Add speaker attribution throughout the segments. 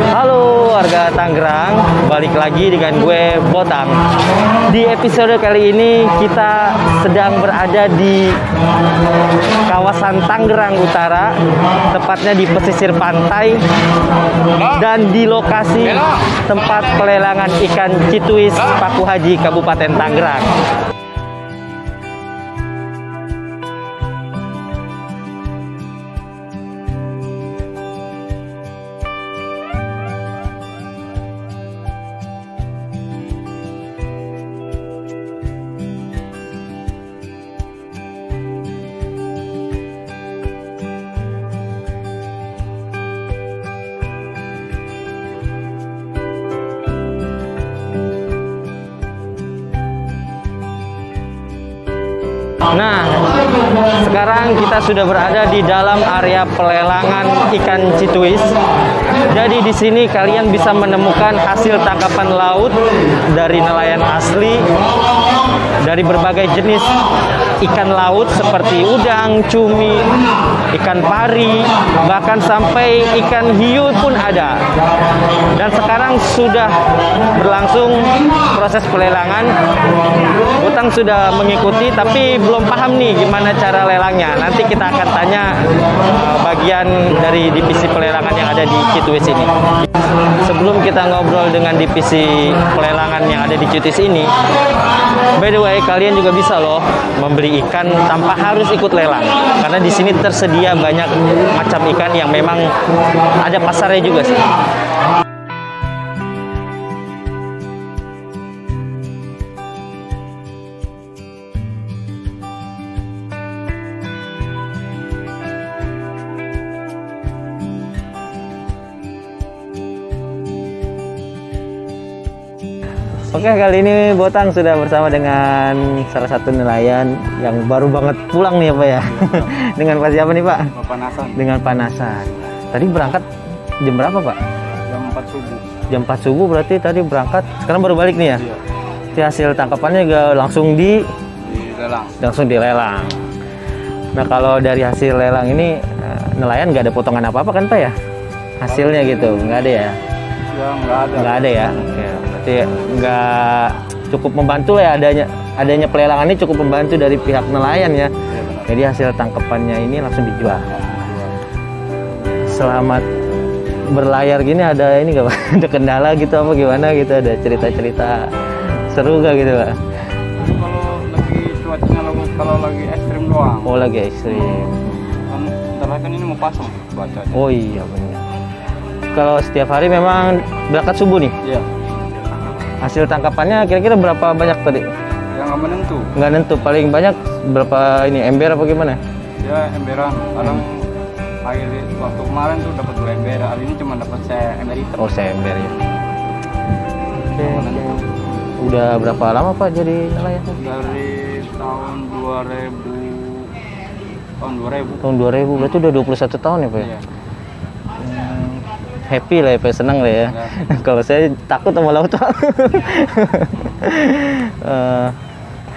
Speaker 1: Halo warga Tangerang, balik lagi dengan gue Botang. Di episode kali ini kita sedang berada di kawasan Tangerang Utara, tepatnya di pesisir pantai dan di lokasi tempat pelelangan ikan Cituis Paku Haji Kabupaten Tangerang. Nah, sekarang kita sudah berada di dalam area pelelangan ikan Cituis. Jadi di sini kalian bisa menemukan hasil tangkapan laut dari nelayan asli dari berbagai jenis ikan laut seperti udang, cumi, ikan pari, bahkan sampai ikan hiu pun ada. Dan sekarang sudah berlangsung proses pelelangan. Botang sudah mengikuti tapi belum paham nih gimana cara lelangnya. Nanti kita akan tanya bagian dari divisi pelelangan yang ada di Cituis ini. Sebelum kita ngobrol dengan divisi pelelangan yang ada di Cituis ini, by the way, kalian juga bisa loh membeli ikan tanpa harus ikut lelang. Karena di sini tersedia banyak macam ikan yang memang ada pasarnya juga sih. Oke, kali ini Botang sudah bersama dengan salah satu nelayan yang baru banget pulang nih Pak ya. Dengan Pak siapa nih Pak?
Speaker 2: Panasan.
Speaker 1: Dengan Panasan. Tadi berangkat jam berapa Pak?
Speaker 2: Jam 4 subuh.
Speaker 1: Jam 4 subuh berarti tadi berangkat. Sekarang baru balik nih ya?
Speaker 2: Iya.
Speaker 1: Jadi hasil tangkapannya juga langsung
Speaker 2: dilelang.
Speaker 1: Langsung dilelang. Nah kalau dari hasil lelang ini nelayan nggak ada potongan apa-apa kan Pak ya? Hasilnya gitu, nggak ada ya?
Speaker 2: Ya nggak ada.
Speaker 1: Nggak ada ya? Oke. Nggak cukup membantu lah ya adanya pelelangan ini cukup membantu dari pihak nelayan ya. Jadi hasil tangkapannya ini langsung dijual. Selamat berlayar gini ada ini nggak Pak? Ada kendala gitu apa gimana gitu? Ada cerita-cerita seru nggak gitu Pak?
Speaker 2: Kalau lagi cuacanya kalau lagi ekstrim doang.
Speaker 1: Oh lagi ekstrim.
Speaker 2: Kan ini mau pasang cuacanya.
Speaker 1: Oh iya benar. Kalau setiap hari memang berangkat subuh nih?
Speaker 2: Iya.
Speaker 1: Hasil tangkapannya kira-kira berapa banyak tadi?
Speaker 2: Ya nggak menentu.
Speaker 1: Nggak nentu, paling banyak berapa ini, ember apa gimana?
Speaker 2: Ya emberan. Kadang waktu kemarin tuh dapat 2 ember, hari ini cuma dapat seember hitam.
Speaker 1: Oh seember ya. Oke. Udah berapa lama Pak jadi nelayan?
Speaker 2: Dari tahun 2000.
Speaker 1: Tahun 2000, berarti udah 21 tahun ya Pak?
Speaker 2: Iya.
Speaker 1: Happy lah ya Pak, senang lah ya. Kalau saya takut sama laut Pak.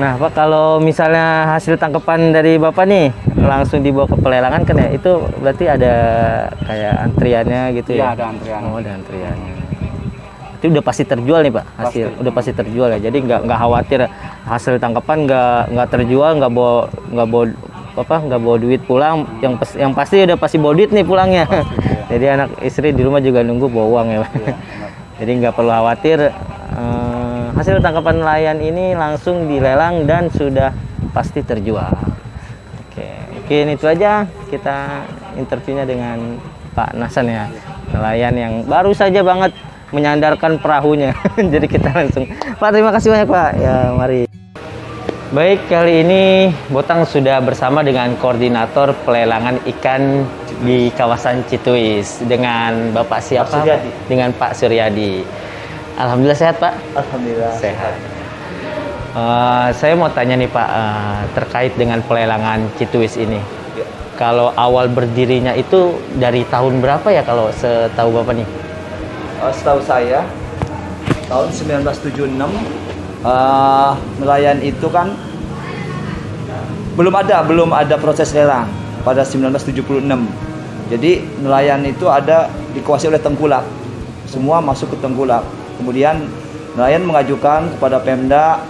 Speaker 1: Nah Pak, kalau misalnya hasil tangkapan dari Bapak nih langsung dibawa ke pelelangan kan ya, itu berarti ada kayak antriannya gitu ya?
Speaker 2: Iya ada antrian.
Speaker 1: Oh ada antriannya. Itu udah pasti terjual nih Pak hasil, pasti. Udah pasti terjual ya. Jadi nggak khawatir hasil tangkapan nggak terjual, nggak bawa duit pulang. Yang pasti udah pasti bawa duit nih pulangnya. Pasti, ya. Jadi anak istri di rumah juga nunggu bawa uang ya Pak. Iya, jadi nggak perlu khawatir. Hasil tangkapan nelayan ini langsung dilelang dan sudah pasti terjual. Oke, mungkin itu aja kita interviewnya dengan Pak Nasan ya, nelayan yang baru saja banget menyandarkan perahunya. Jadi kita langsung, Pak terima kasih banyak Pak. Ya mari. Baik, kali ini Botang sudah bersama dengan koordinator pelelangan ikan di kawasan Cituis dengan Bapak siapa? Dengan Pak Suryadi. Alhamdulillah sehat Pak?
Speaker 3: Alhamdulillah
Speaker 1: sehat. Saya mau tanya nih Pak, terkait dengan pelelangan Cituis ini.
Speaker 3: Ya.
Speaker 1: Kalau awal berdirinya itu dari tahun berapa ya kalau setahu Bapak nih?
Speaker 3: Setahu saya tahun 1976 nelayan itu kan belum ada proses lelang. pada 1976. Jadi nelayan itu ada dikuasai oleh tengkulak, semua masuk ke tengkulak. Kemudian nelayan mengajukan kepada Pemda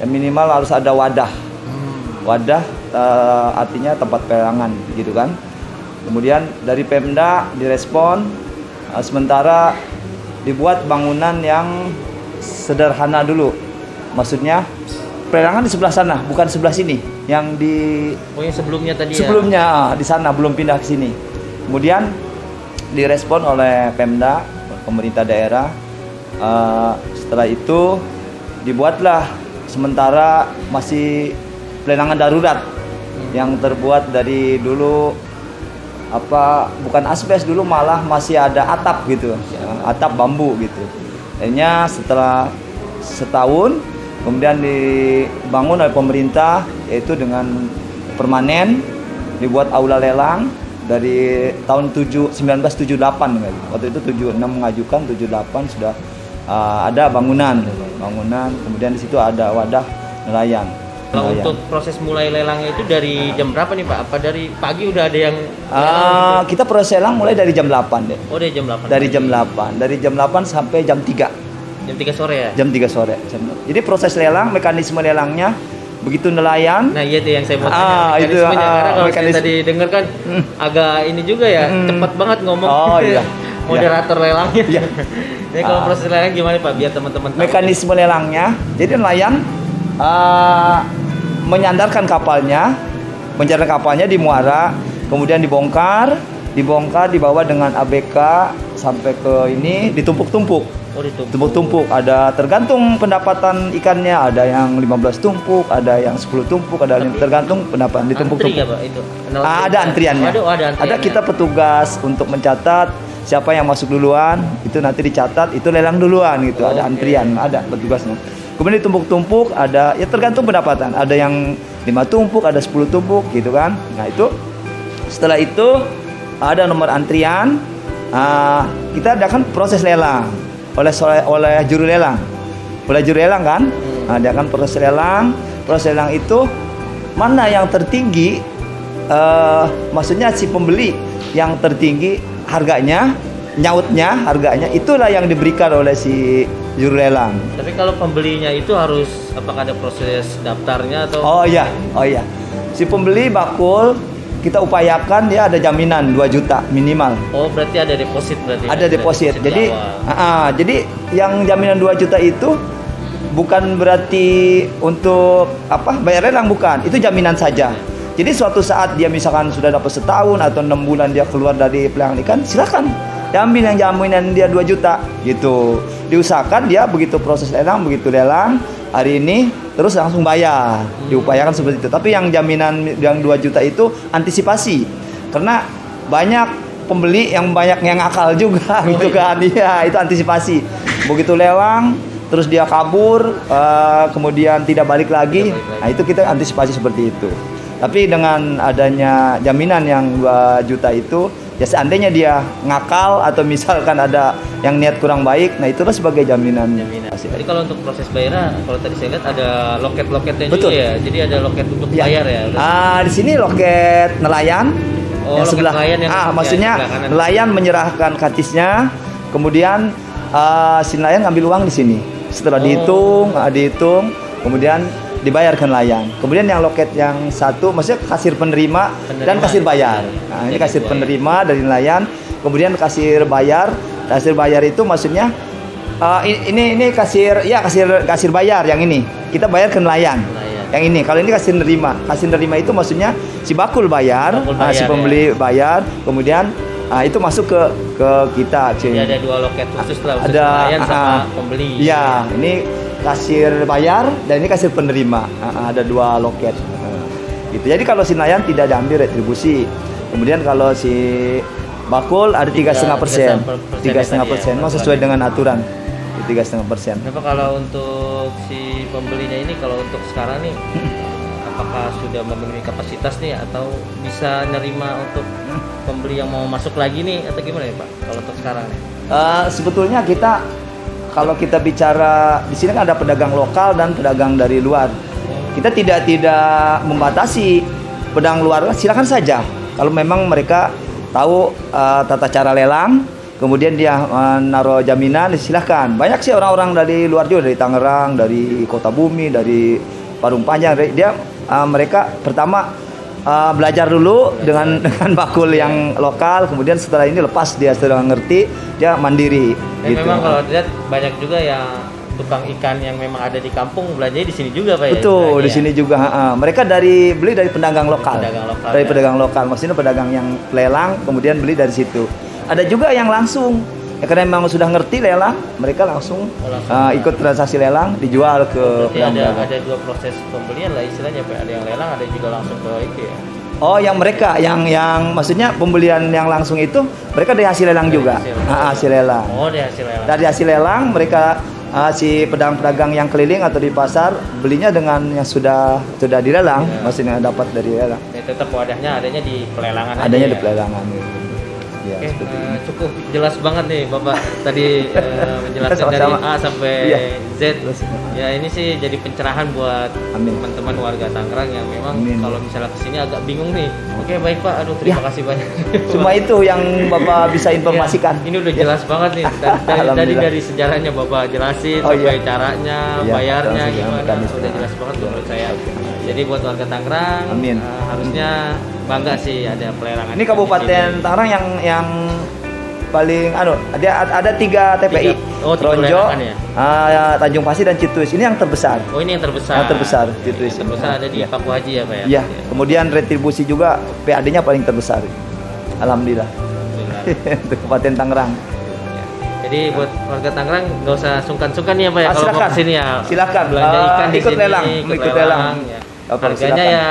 Speaker 3: minimal harus ada wadah. Wadah artinya tempat pelelangan gitu kan. Kemudian dari Pemda direspon, sementara dibuat bangunan yang sederhana dulu. Maksudnya pelelangan di sebelah sana, bukan sebelah sini. Yang di
Speaker 1: yang sebelumnya tadi
Speaker 3: sebelumnya di sana, belum pindah ke sini. Kemudian direspon oleh Pemda, pemerintah daerah. Setelah itu dibuatlah sementara masih pelelangan darurat yang terbuat dari dulu bukan asbes, dulu malah masih ada atap gitu, atap bambu gitu. Akhirnya setelah setahun kemudian dibangun oleh pemerintah, yaitu dengan permanen, dibuat aula lelang dari tahun 1978. Waktu itu 76 mengajukan, 78 sudah ada bangunan, kemudian di situ ada wadah nelayan.
Speaker 1: Kalau untuk proses mulai lelangnya itu dari jam berapa nih Pak? Apa dari pagi udah ada yang
Speaker 3: kita proses lelang mulai dari jam 8 deh.
Speaker 1: Oh, dari jam 8.
Speaker 3: Dari jam 8 sampai jam 3.
Speaker 1: Jam 3 sore ya?
Speaker 3: Jam 3 sore. Jadi proses lelang, mekanisme lelangnya begitu nelayan.
Speaker 1: Nah, iya tuh yang saya mau tanya. Mekanismenya, karena kalau saya tadi dengar kan agak ini juga ya, cepat banget ngomong.
Speaker 3: Oh iya.
Speaker 1: Moderator lelangnya.
Speaker 3: Iya.
Speaker 1: Jadi kalau proses lelang gimana Pak? Biar teman-teman tahu.
Speaker 3: Mekanisme lelangnya, jadi nelayan menyandarkan kapalnya di muara, kemudian dibongkar, dibawa dengan ABK sampai ke ini, ditumpuk-tumpuk.
Speaker 1: Oh,
Speaker 3: Tumpuk-tumpuk. Ada tergantung pendapatan ikannya, ada yang 15 tumpuk, ada yang 10 tumpuk, ada yang tergantung pendapatan ditumpuk-tumpuk.
Speaker 1: Antri ya Pak itu?
Speaker 3: Ada antriannya. Ada kita petugas untuk mencatat siapa yang masuk duluan, itu nanti dicatat, itu lelang duluan gitu. Ada antrian, ada petugasnya. Kemudian ditumpuk-tumpuk, ada ya tergantung pendapatan. Ada yang 5 tumpuk, ada 10 tumpuk gitu kan. Nah, itu setelah itu ada nomor antrian. Kita adakan proses lelang oleh juru lelang. Oleh juru lelang kan? Nah, dia akan proses lelang. Proses lelang itu mana yang tertinggi, maksudnya si pembeli yang tertinggi harganya, nyautnya harganya, itulah yang diberikan oleh si juru lelang.
Speaker 1: Tapi kalau pembelinya itu harus apakah ada proses daftarnya atau?
Speaker 3: Oh iya. Si pembeli bakul kita upayakan dia ada jaminan 2 juta minimal.
Speaker 1: Oh, berarti ada deposit berarti.
Speaker 3: Ada deposit. Jadi jadi yang jaminan 2 juta itu bukan berarti untuk bayar lelang, bukan. Itu jaminan saja. Jadi suatu saat dia misalkan sudah dapat setahun atau 6 bulan dia keluar dari pelelangan ikan, silakan ambil yang jaminan dia 2 juta gitu. Diusahakan dia begitu proses lelang, begitu lelang hari ini terus langsung bayar. Diupayakan seperti itu. Tapi yang jaminan yang 2 juta itu antisipasi. Karena banyak pembeli yang akal juga gitu kan. Iya, itu antisipasi. Begitu lelang terus dia kabur, kemudian tidak balik lagi. Nah, itu kita antisipasi seperti itu. Tapi dengan adanya jaminan yang 2 juta itu, ya seandainya dia ngakal atau misalkan ada yang niat kurang baik, nah itulah sebagai jaminan.
Speaker 1: Jadi kalau untuk proses bayar, kalau tadi saya lihat ada loket-loketnya
Speaker 3: Betul.
Speaker 1: juga ya. Jadi ada loket untuk bayar ya.
Speaker 3: Di sini loket nelayan.
Speaker 1: Oh,
Speaker 3: yang sebelah
Speaker 1: nelayan yang
Speaker 3: maksudnya
Speaker 1: sebelah
Speaker 3: nelayan menyerahkan kartisnya, kemudian si nelayan ngambil uang di sini. Setelah dihitung, kemudian dibayar ke nelayan. Kemudian yang loket yang satu, maksudnya kasir penerima dan kasir bayar. Nah, ini kasir penerima dari nelayan. Kemudian kasir bayar. Kasir bayar itu maksudnya ini kasir bayar yang ini. Kita bayar ke nelayan. Yang ini, kalau ini kasir nerima. Kasir nerima itu maksudnya si bakul bayar, si pembeli bayar. Kemudian itu masuk ke kita.
Speaker 1: Jadi ada 2 loket khusus lah,
Speaker 3: ada
Speaker 1: nelayan sama pembeli.
Speaker 3: Iya, ini kasir bayar dan ini kasir penerima. Ada 2 loket. Gitu. Jadi kalau si nelayan tidak diambil retribusi. Kemudian kalau si bakul ada 3,5%. 3,5%. Sesuai dengan aturan. 3,5%.
Speaker 1: Kenapa kalau untuk si pembelinya ini, kalau untuk sekarang nih, apakah sudah memenuhi kapasitas nih atau bisa nerima untuk pembeli yang mau masuk lagi nih atau gimana ya Pak? Kalau untuk sekarang nih?
Speaker 3: Sebetulnya kalau kita bicara di sini kan ada pedagang lokal dan pedagang dari luar. Kita tidak membatasi pedagang luar, silakan saja. Kalau memang mereka tahu tata cara lelang, kemudian dia naruh jaminan, silahkan. Banyak sih orang-orang dari luar juga, dari Tangerang, dari Kota Bumi, dari Parung Panjang. Mereka pertama belajar dulu dengan bakul yang lokal, kemudian setelah ini lepas dia setelah ngerti, dia mandiri.
Speaker 1: Dan
Speaker 3: Gitu.
Speaker 1: memang kalau lihat banyak juga yang tukang ikan yang memang ada di kampung belanjanya di sini juga Pak ya.
Speaker 3: Betul, di
Speaker 1: istilahnya
Speaker 3: sini
Speaker 1: ya.
Speaker 3: juga. Mereka beli dari pedagang lokal. Dari pedagang lokal, maksudnya pedagang yang lelang, kemudian beli dari situ. Ada juga yang langsung, ya karena memang sudah ngerti lelang, mereka langsung, ikut transaksi lelang, dijual ke pedagang.
Speaker 1: Ada dua proses pembelian lah istilahnya Pak. Ada yang lelang, ada juga langsung ke itu ya.
Speaker 3: Oh, yang mereka, yang maksudnya pembelian yang langsung itu, mereka dari hasil lelang juga. Hasil lelang.
Speaker 1: Oh, dari hasil lelang.
Speaker 3: Dari hasil lelang, mereka si pedagang-pedagang yang keliling atau di pasar belinya dengan yang sudah dilelang, maksudnya dapat dari lelang.
Speaker 1: Ya, tetap wadahnya adanya di pelelangan.
Speaker 3: Adanya
Speaker 1: aja,
Speaker 3: di pelelangan. Ya,
Speaker 1: Oke,
Speaker 3: seperti itu.
Speaker 1: cukup jelas banget nih Bapak tadi menjelaskan dari
Speaker 3: Sama-sama.
Speaker 1: A sampai
Speaker 3: Iya.
Speaker 1: Z. Ya ini sih jadi pencerahan buat
Speaker 3: Amin.
Speaker 1: teman-teman warga Tangerang yang memang
Speaker 3: Amin.
Speaker 1: kalau misalnya kesini agak bingung nih. Oke baik Pak, aduh terima
Speaker 3: Ya.
Speaker 1: kasih banyak.
Speaker 3: Cuma itu yang Bapak bisa informasikan.
Speaker 1: Ya, ini udah jelas banget nih. Tadi
Speaker 3: Alhamdulillah.
Speaker 1: dari sejarahnya Bapak jelasin
Speaker 3: Oh,
Speaker 1: sampai
Speaker 3: iya.
Speaker 1: caranya,
Speaker 3: Iya,
Speaker 1: bayarnya
Speaker 3: langsung
Speaker 1: gimana.
Speaker 3: mekanisme.
Speaker 1: Udah jelas banget menurut saya. Jadi buat warga Tangerang
Speaker 3: Amin.
Speaker 1: Harusnya bangga sih ada pelelangan.
Speaker 3: Ini Kabupaten Tangerang yang paling ada 3 TPI.
Speaker 1: Oh, 3
Speaker 3: Tronjo,
Speaker 1: pelelangan ya?
Speaker 3: Tanjung Pasir dan Cituis. Ini yang terbesar.
Speaker 1: Oh ini yang terbesar.
Speaker 3: Yang terbesar, Cituis.
Speaker 1: Yang terbesar ada di
Speaker 3: Iya.
Speaker 1: Paku Haji ya Pak ya?
Speaker 3: Iya, kemudian retribusi juga PAD-nya paling terbesar. Alhamdulillah.
Speaker 1: Alhamdulillah.
Speaker 3: Untuk Kabupaten Tangerang.
Speaker 1: Jadi buat warga Tangerang nggak usah sungkan-sungkan ya Pak ya kalau mau
Speaker 3: Silakan.
Speaker 1: kesini ya.
Speaker 3: Silakan.
Speaker 1: Belanja ikan di
Speaker 3: Ikut
Speaker 1: sini,
Speaker 3: lelang, ikut lelang.
Speaker 1: Ya.
Speaker 3: Oke,
Speaker 1: Harganya
Speaker 3: silakan.
Speaker 1: ya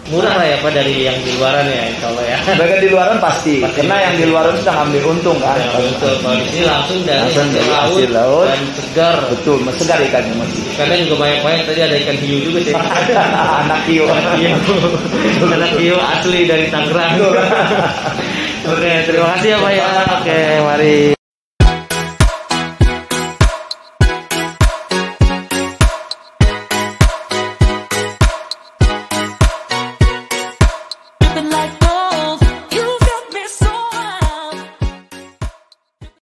Speaker 1: murah lah ya Pak dari yang di luaran ya insya Allah ya.
Speaker 3: Bagian di luaran pasti, karena yang di luaran sudah ngambil untung kan.
Speaker 1: Betul, kalau di sini langsung dari
Speaker 3: Langsung dari
Speaker 1: hasil
Speaker 3: hasil laut.
Speaker 1: dan segar.
Speaker 3: Betul, segar ikannya masih.
Speaker 1: Ikannya juga banyak-banyak, tadi ada ikan hiu juga sih.
Speaker 3: Anak hiu.
Speaker 1: Anak hiu asli dari Tangerang. Oke, terima kasih ya Pak ya. Oke, mari.